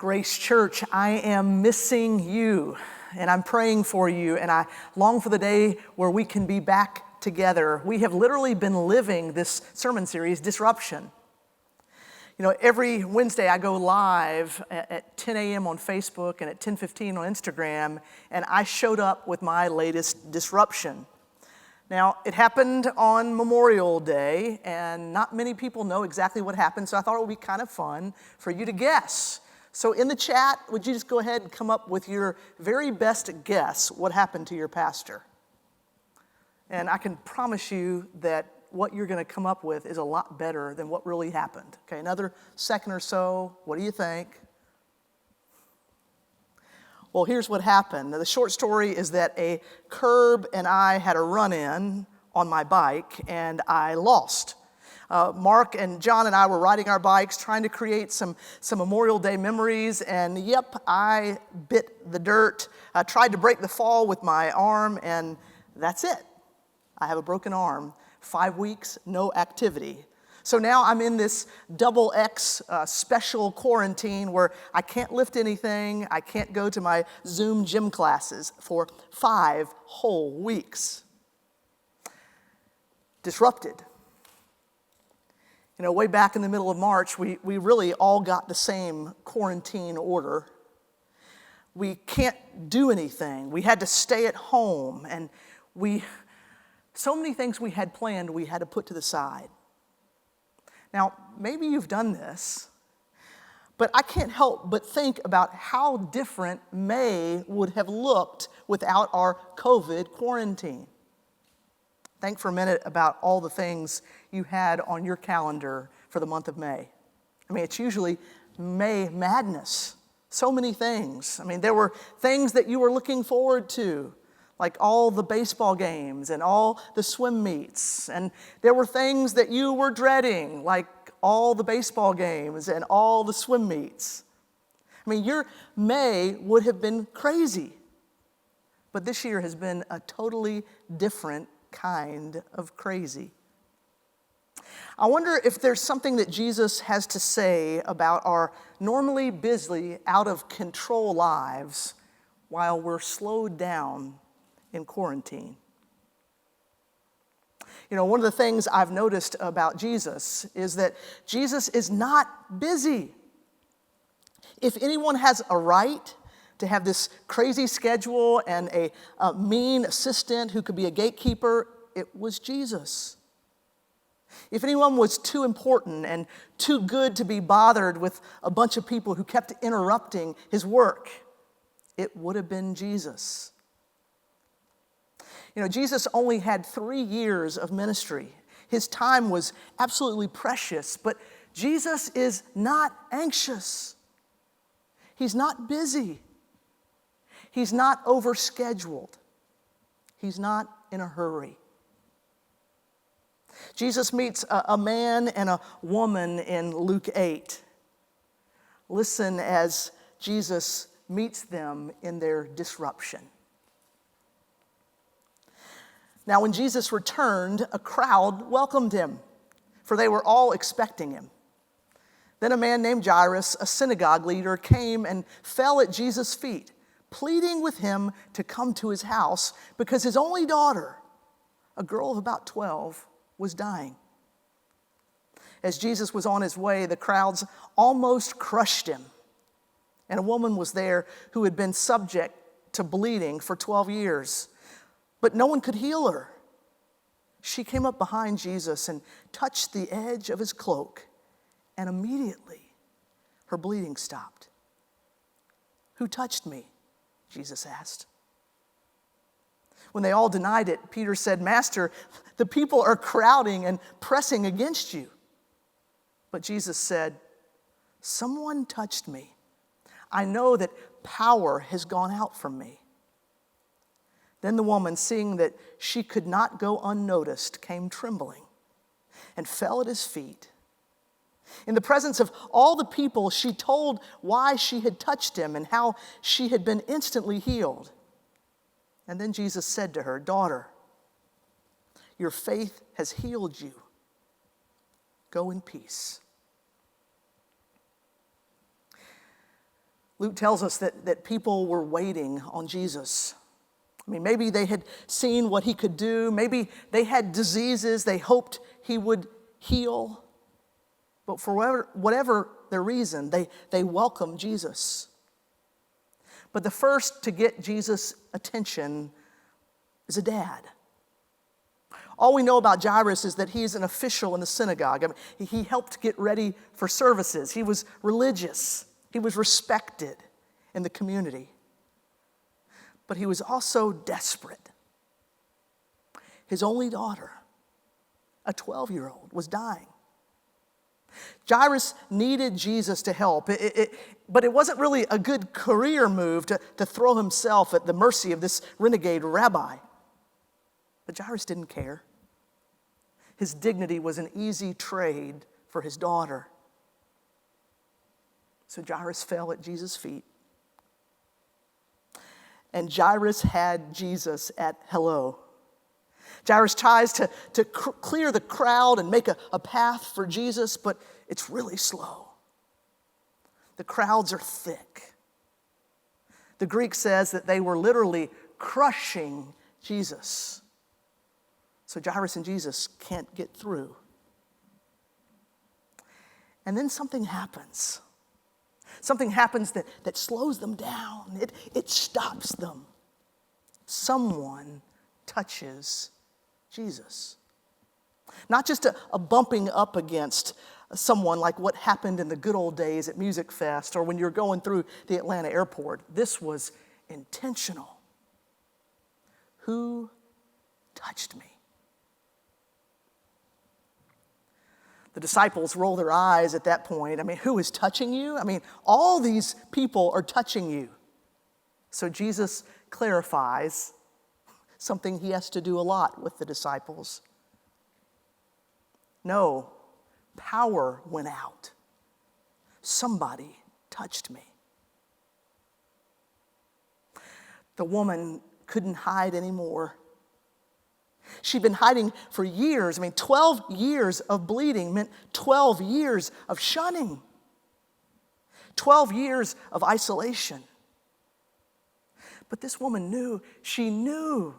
Grace Church, I am missing you, and I'm praying for you, and I long for the day where we can be back together. We have literally been living this sermon series, Disruption. You know, every Wednesday I go live at 10 a.m. on Facebook and at 10:15 on Instagram, and I showed up with my latest disruption. Now, it happened on Memorial Day, and not many people know exactly what happened, so I thought it would be kind of fun for you to guess. So in the chat, would you just go ahead and come up with your very best guess what happened to your pastor? And I can promise you that what you're going to come up with is a lot better than what really happened. Okay, another second or so. What do you think? Well, here's what happened. The short story is that a curb and I had a run-in on my bike, and I lost. Mark and John and I were riding our bikes, trying to create some Memorial Day memories, and yep, I bit the dirt. I tried to break the fall with my arm, and that's it. I have a broken arm. 5 weeks, no activity. So now I'm in this double X special quarantine where I can't lift anything, I can't go to my Zoom gym classes for 5 whole weeks. Disrupted. You know, way back in the middle of March, we really all got the same quarantine order. We can't do anything. We had to stay at home, and so many things we had planned we had to put to the side. Now, maybe you've done this, but I can't help but think about how different May would have looked without our COVID quarantine. Think for a minute about all the things you had on your calendar for the month of May. I mean, it's usually May madness. So many things. I mean, there were things that you were looking forward to, like all the baseball games and all the swim meets. And there were things that you were dreading, like all the baseball games and all the swim meets. I mean, your May would have been crazy. But this year has been a totally different kind of crazy. I wonder if there's something that Jesus has to say about our normally busy, out of control lives while we're slowed down in quarantine. You know, one of the things I've noticed about Jesus is that Jesus is not busy. If anyone has a right to have this crazy schedule and a mean assistant who could be a gatekeeper, it was Jesus. If anyone was too important and too good to be bothered with a bunch of people who kept interrupting his work, it would have been Jesus. You know, Jesus only had 3 years of ministry. His time was absolutely precious, but Jesus is not anxious. He's not busy. He's not overscheduled. He's not in a hurry. Jesus meets a man and a woman in Luke 8. Listen as Jesus meets them in their disruption. Now, when Jesus returned, a crowd welcomed him, for they were all expecting him. Then a man named Yrus, a synagogue leader, came and fell at Jesus' feet, pleading with him to come to his house because his only daughter, a girl of about 12, was dying. As Jesus was on his way, the crowds almost crushed him. And a woman was there who had been subject to bleeding for 12 years. But no one could heal her. She came up behind Jesus and touched the edge of his cloak, and immediately her bleeding stopped. "Who touched me?" Jesus asked. When they all denied it, Peter said, "Master, the people are crowding and pressing against you." But Jesus said, "Someone touched me. I know that power has gone out from me." Then the woman, seeing that she could not go unnoticed, came trembling and fell at his feet. In the presence of all the people, she told why she had touched him and how she had been instantly healed. And then Jesus said to her, "Daughter, your faith has healed you. Go in peace." Luke tells us that people were waiting on Jesus. I mean, maybe they had seen what he could do. Maybe they had diseases they hoped he would heal. But for whatever their reason, they welcomed Jesus. But the first to get Jesus' attention is a dad. All we know about Yrus is that he's an official in the synagogue. I mean, he helped get ready for services. He was religious. He was respected in the community. But he was also desperate. His only daughter, a 12-year-old, was dying. Yrus needed Jesus to help, but it wasn't really a good career move to throw himself at the mercy of this renegade rabbi. But Yrus didn't care. His dignity was an easy trade for his daughter. So Yrus fell at Jesus' feet. And Yrus had Jesus at hello. Yrus tries to clear the crowd and make a path for Jesus, but it's really slow. The crowds are thick. The Greek says that they were literally crushing Jesus. So Yrus and Jesus can't get through. And then something happens. Something happens that slows them down. It stops them. Someone touches Jesus. Not just a bumping up against someone like what happened in the good old days at Music Fest or when you're going through the Atlanta airport. This was intentional. Who touched me? The disciples roll their eyes at that point. I mean, who is touching you? I mean, all these people are touching you. So Jesus clarifies something he has to do a lot with the disciples. No, power went out. Somebody touched me. The woman couldn't hide anymore. She'd been hiding for years. I mean, 12 years of bleeding meant 12 years of shunning. 12 years of isolation. But this woman knew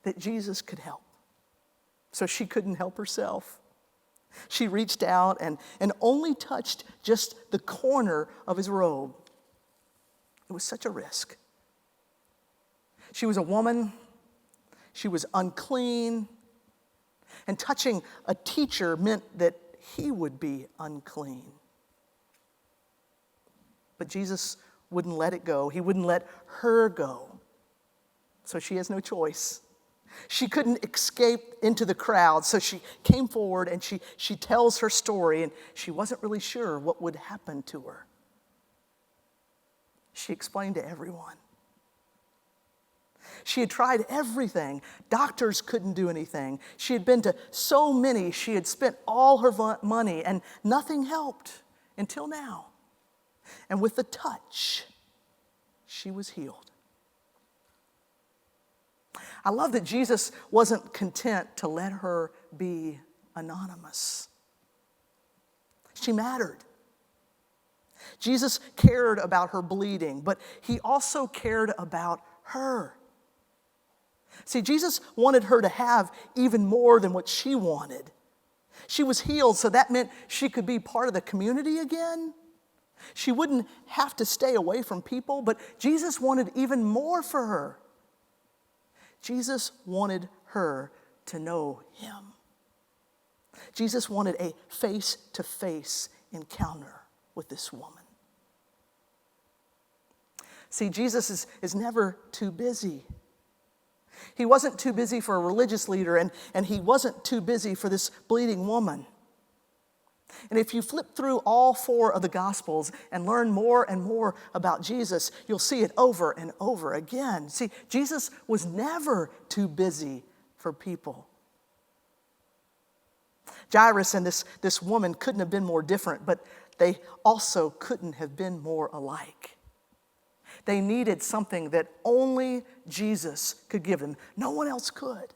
that Jesus could help. So she couldn't help herself. She reached out and only touched just the corner of his robe. It was such a risk. She was a woman. She was unclean. And touching a teacher meant that he would be unclean. But Jesus wouldn't let it go. He wouldn't let her go. So she has no choice. She couldn't escape into the crowd, so she came forward and she tells her story, and she wasn't really sure what would happen to her. She explained to everyone. She had tried everything. Doctors couldn't do anything. She had been to so many. She had spent all her money, and nothing helped until now. And with the touch, she was healed. I love that Jesus wasn't content to let her be anonymous. She mattered. Jesus cared about her bleeding, but he also cared about her. See, Jesus wanted her to have even more than what she wanted. She was healed, so that meant she could be part of the community again. She wouldn't have to stay away from people, but Jesus wanted even more for her. Jesus wanted her to know him. Jesus wanted a face-to-face encounter with this woman. See, Jesus is never too busy. He wasn't too busy for a religious leader, and he wasn't too busy for this bleeding woman. And if you flip through all 4 of the Gospels and learn more and more about Jesus, you'll see it over and over again. See, Jesus was never too busy for people. Yrus and this woman couldn't have been more different, but they also couldn't have been more alike. They needed something that only Jesus could give them. No one else could.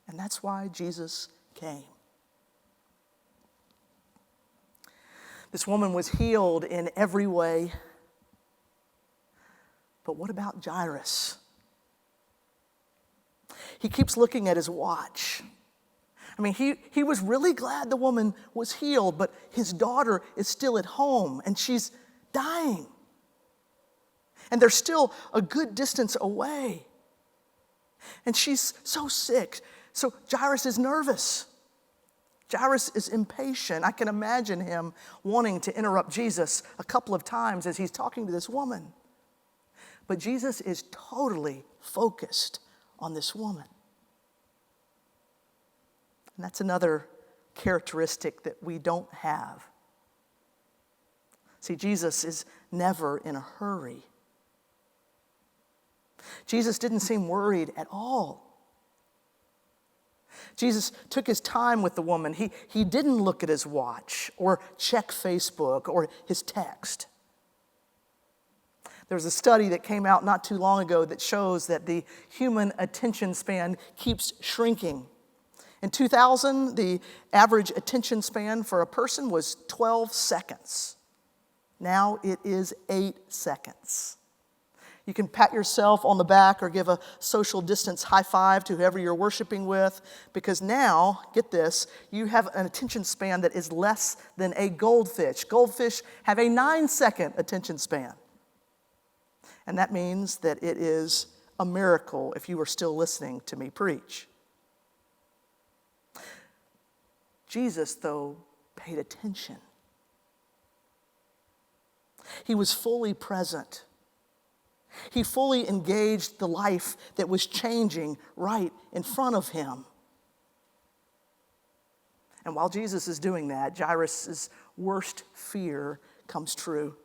And that's why Jesus came. This woman was healed in every way. But what about Jairus? He keeps looking at his watch. I mean, he was really glad the woman was healed, but his daughter is still at home and she's dying. And they're still a good distance away. And she's so sick. So Jairus is nervous. Jairus is impatient. I can imagine him wanting to interrupt Jesus a couple of times as he's talking to this woman. But Jesus is totally focused on this woman. And that's another characteristic that we don't have. See, Jesus is never in a hurry. Jesus didn't seem worried at all. Jesus took his time with the woman. He didn't look at his watch or check Facebook or his text. There was a study that came out not too long ago that shows that the human attention span keeps shrinking. In 2000, the average attention span for a person was 12 seconds. Now it is 8 seconds. You can pat yourself on the back or give a social distance high five to whoever you're worshiping with, because now, get this, you have an attention span that is less than a goldfish. Goldfish have a 9-second attention span. And that means that it is a miracle if you are still listening to me preach. Jesus, though, paid attention. He was fully present. He fully engaged the life that was changing right in front of him. And while Jesus is doing that, Jairus' worst fear comes true.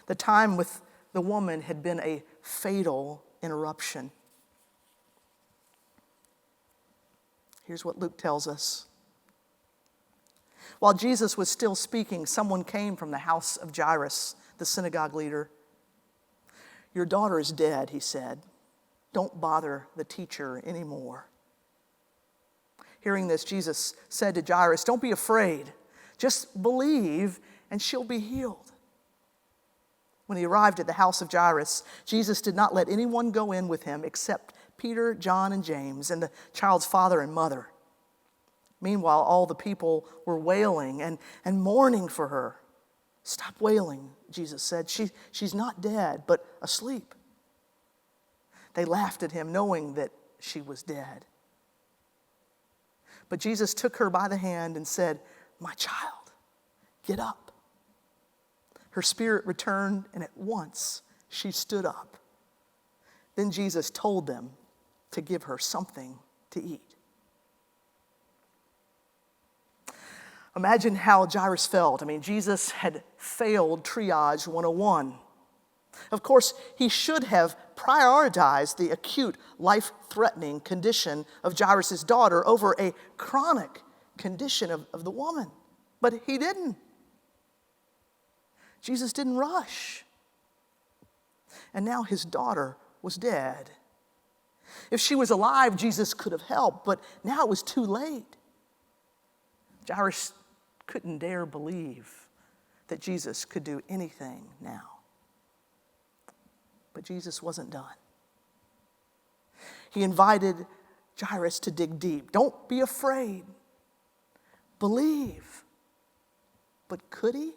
The time with the woman had been a fatal interruption. Here's what Luke tells us. While Jesus was still speaking, someone came from the house of Yrus, the synagogue leader. "Your daughter is dead," he said. "Don't bother the teacher anymore." Hearing this, Jesus said to Jairus, "Don't be afraid. Just believe and she'll be healed." When he arrived at the house of Jairus, Jesus did not let anyone go in with him except Peter, John, and James, and the child's father and mother. Meanwhile, all the people were wailing and mourning for her. "Stop wailing," Jesus said. She's not dead, but asleep." They laughed at him, knowing that she was dead. But Jesus took her by the hand and said, "My child, get up." Her spirit returned, and at once she stood up. Then Jesus told them to give her something to eat. Imagine how Jairus felt. I mean, Jesus had failed triage 101. Of course, he should have prioritized the acute, life-threatening condition of Jairus' daughter over a chronic condition of the woman. But he didn't. Jesus didn't rush. And now his daughter was dead. If she was alive, Jesus could have helped, but now it was too late. Jairus couldn't dare believe that Jesus could do anything now. But Jesus wasn't done. He invited Jairus to dig deep. Don't be afraid. Believe. But could he?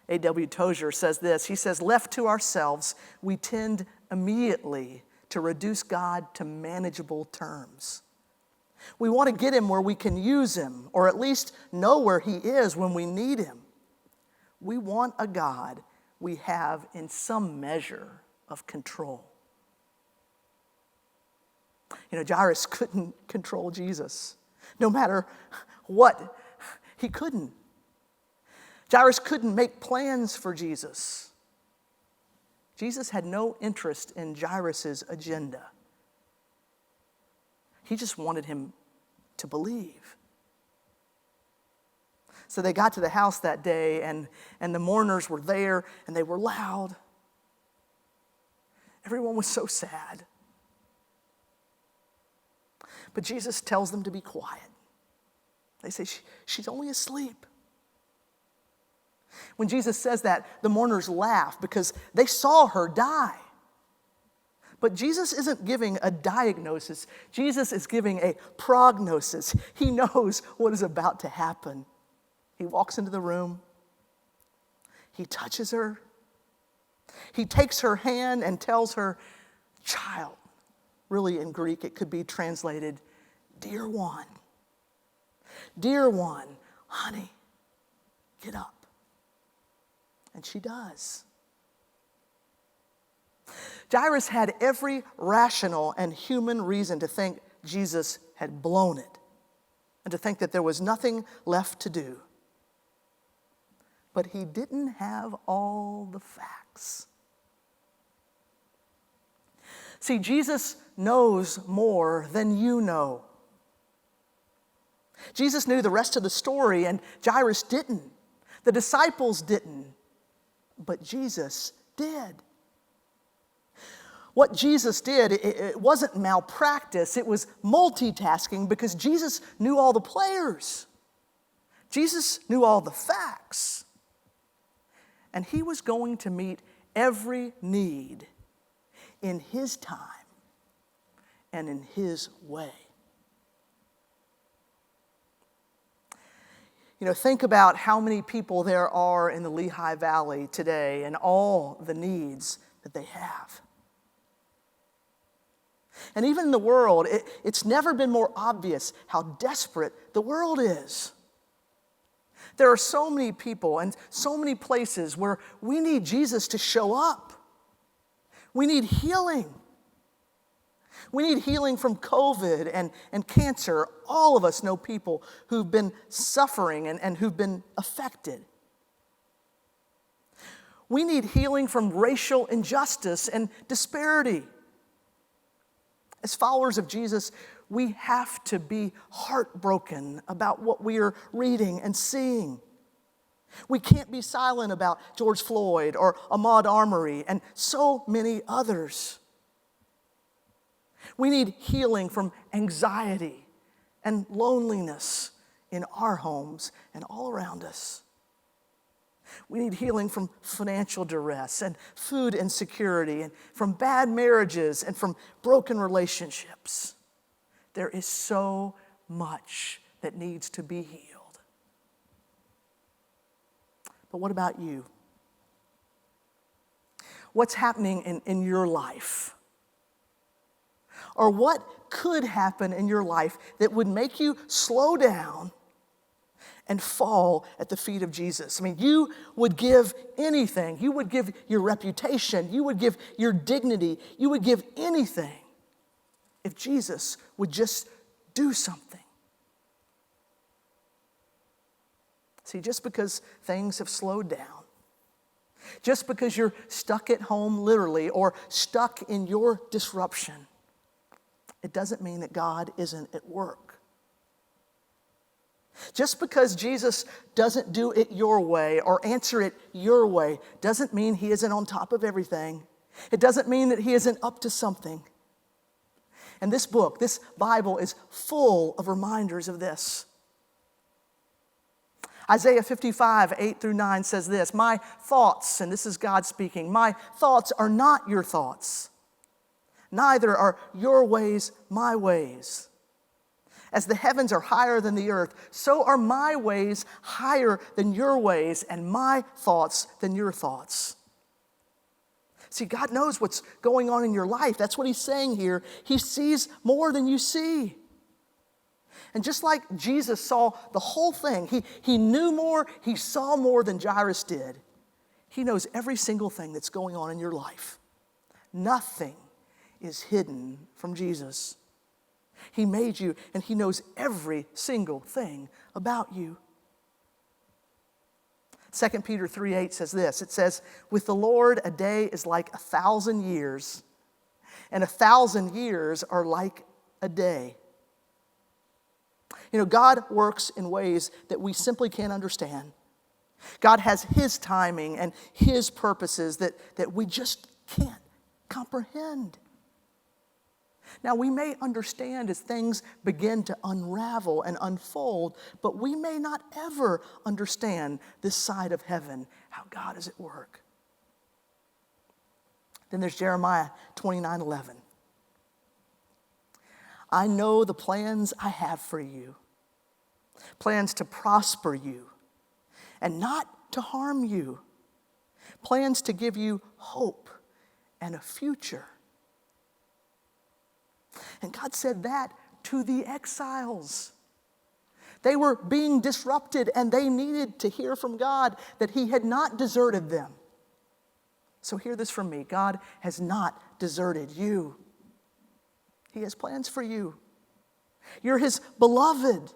A.W. Tozer says this. He says, "Left to ourselves, we tend immediately to reduce God to manageable terms. We want to get him where we can use him, or at least know where he is when we need him. We want a God we have in some measure of control." You know, Jairus couldn't control Jesus. No matter what, he couldn't. Jairus couldn't make plans for Jesus. Jesus had no interest in Jairus' agenda. He just wanted him to believe. So they got to the house that day, and the mourners were there, and they were loud. Everyone was so sad. But Jesus tells them to be quiet. They say, she's only asleep. When Jesus says that, the mourners laugh because they saw her die. But Jesus isn't giving a diagnosis. Jesus is giving a prognosis. He knows what is about to happen. He walks into the room. He touches her. He takes her hand and tells her, child. Really, in Greek, it could be translated, dear one. Dear one, honey, get up. And she does. Jairus had every rational and human reason to think Jesus had blown it and to think that there was nothing left to do. But he didn't have all the facts. See, Jesus knows more than you know. Jesus knew the rest of the story, and Jairus didn't. The disciples didn't, but Jesus did. What Jesus did, it wasn't malpractice, it was multitasking because Jesus knew all the players. Jesus knew all the facts. And he was going to meet every need in his time and in his way. You know, think about how many people there are in the Lehigh Valley today and all the needs that they have. And even in the world, it's never been more obvious how desperate the world is. There are so many people and so many places where we need Jesus to show up. We need healing. We need healing from COVID and cancer. All of us know people who've been suffering and who've been affected. We need healing from racial injustice and disparity. As followers of Jesus, we have to be heartbroken about what we are reading and seeing. We can't be silent about George Floyd or Ahmaud Arbery and so many others. We need healing from anxiety and loneliness in our homes and all around us. We need healing from financial duress and food insecurity and from bad marriages and from broken relationships. There is so much that needs to be healed. But what about you? What's happening in your life? Or what could happen in your life that would make you slow down and fall at the feet of Jesus? I mean, you would give anything. You would give your reputation. You would give your dignity. You would give anything if Jesus would just do something. See, just because things have slowed down, just because you're stuck at home literally or stuck in your disruption, it doesn't mean that God isn't at work. Just because Jesus doesn't do it your way or answer it your way doesn't mean he isn't on top of everything. It doesn't mean that he isn't up to something. And this book, this Bible, is full of reminders of this. Isaiah 55, 8-9 says this, "My thoughts," and this is God speaking, "my thoughts are not your thoughts. Neither are your ways my ways. As the heavens are higher than the earth, so are my ways higher than your ways, and my thoughts than your thoughts." See, God knows what's going on in your life. That's what he's saying here. He sees more than you see. And just like Jesus saw the whole thing, he knew more, he saw more than Jairus did. He knows every single thing that's going on in your life. Nothing is hidden from Jesus. He made you, and he knows every single thing about you. 2 Peter 3:8 says this. It says, "With the Lord, a day is like 1,000 years, and 1,000 years are like a day." You know, God works in ways that we simply can't understand. God has his timing and his purposes that we just can't comprehend. Now, we may understand as things begin to unravel and unfold, but we may not ever understand this side of heaven, how God is at work. Then there's Jeremiah 29:11. I know the plans I have for you, plans to prosper you and not to harm you, plans to give you hope and a future. And God said that to the exiles. They were being disrupted and they needed to hear from God that He had not deserted them. So hear this from me. God has not deserted you. He has plans for you. You're His beloved,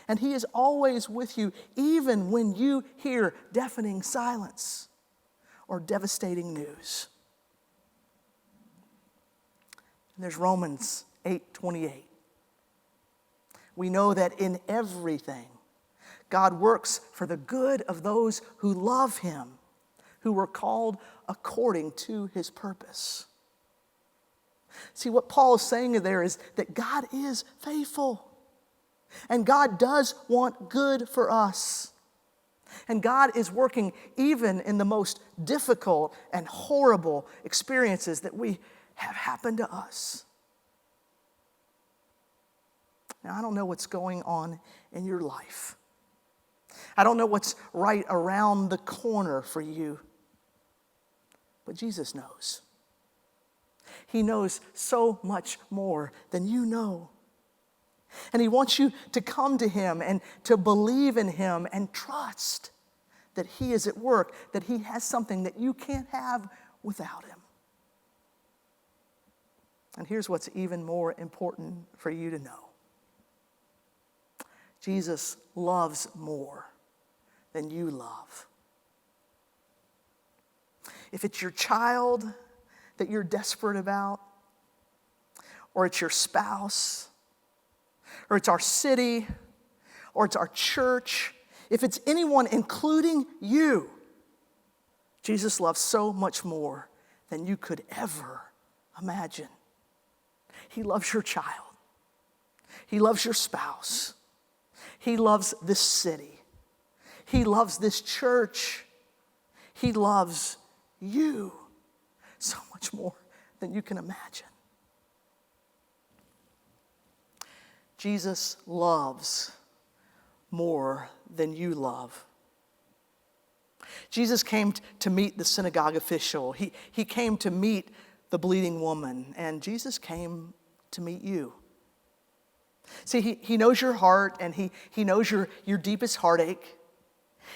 and He is always with you, even when you hear deafening silence or devastating news. And there's Romans 8:28. We know that in everything, God works for the good of those who love Him, who were called according to His purpose. See, what Paul is saying there is that God is faithful. And God does want good for us. And God is working even in the most difficult and horrible experiences that we have happened to us. Now, I don't know what's going on in your life. I don't know what's right around the corner for you. But Jesus knows. He knows so much more than you know. And He wants you to come to Him and to believe in Him and trust that He is at work, that He has something that you can't have without Him. And here's what's even more important for you to know. Jesus loves more than you love. If it's your child that you're desperate about, or it's your spouse, or it's our city, or it's our church, if it's anyone including you, Jesus loves so much more than you could ever imagine. He loves your child. He loves your spouse. He loves this city. He loves this church. He loves you so much more than you can imagine. Jesus loves more than you love. Jesus came to meet the synagogue official. He came to meet the bleeding woman, and Jesus came to meet you. See, he knows your heart, and he knows your deepest heartache.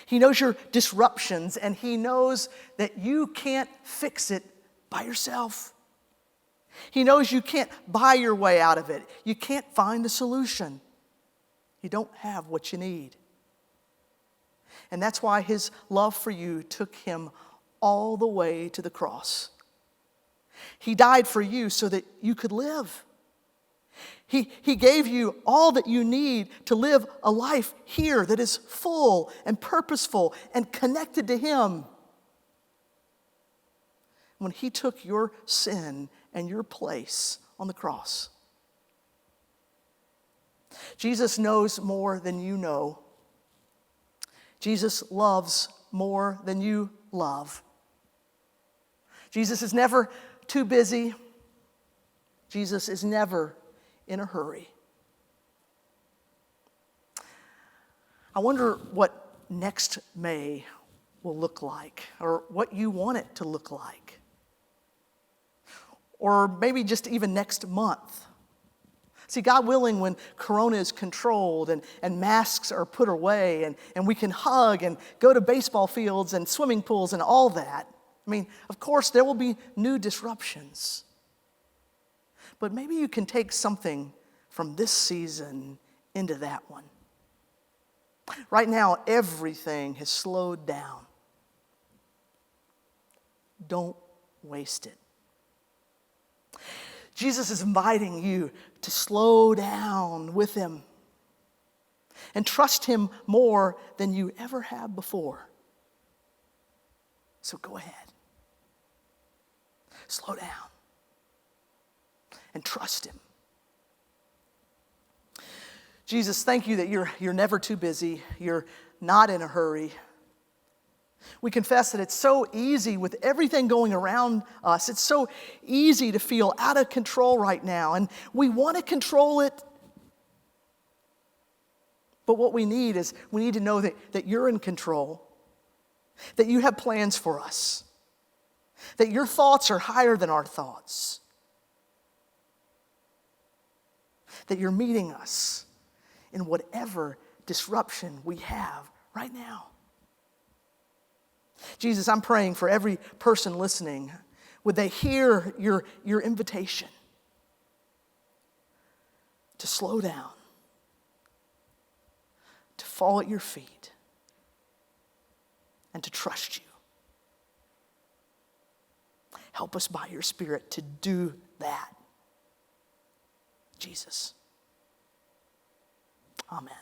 He knows your disruptions, and He knows that you can't fix it by yourself. He knows you can't buy your way out of it. You can't find the solution. You don't have what you need. And that's why His love for you took Him all the way to the cross. He died for you so that you could live. He gave you all that you need to live a life here that is full and purposeful and connected to Him. When He took your sin and your place on the cross. Jesus knows more than you know. Jesus loves more than you love. Jesus is never too busy. Jesus is never in a hurry. I wonder what next May will look like, or what you want it to look like. Or maybe just even next month. See, God willing, when Corona is controlled and masks are put away and we can hug and go to baseball fields and swimming pools and all that, I mean, of course, there will be new disruptions. But maybe you can take something from this season into that one. Right now, everything has slowed down. Don't waste it. Jesus is inviting you to slow down with Him and trust Him more than you ever have before. So go ahead. Slow down and trust him. Jesus, thank you that you're never too busy. You're not in a hurry. We confess that it's so easy with everything going around us. It's so easy to feel out of control right now, and we want to control it. But what we need to know that you're in control, that you have plans for us, that your thoughts are higher than our thoughts, that you're meeting us in whatever disruption we have right now. Jesus, I'm praying for every person listening. Would they hear your invitation to slow down, to fall at your feet, and to trust you? Help us by your Spirit to do that. Jesus. Amen.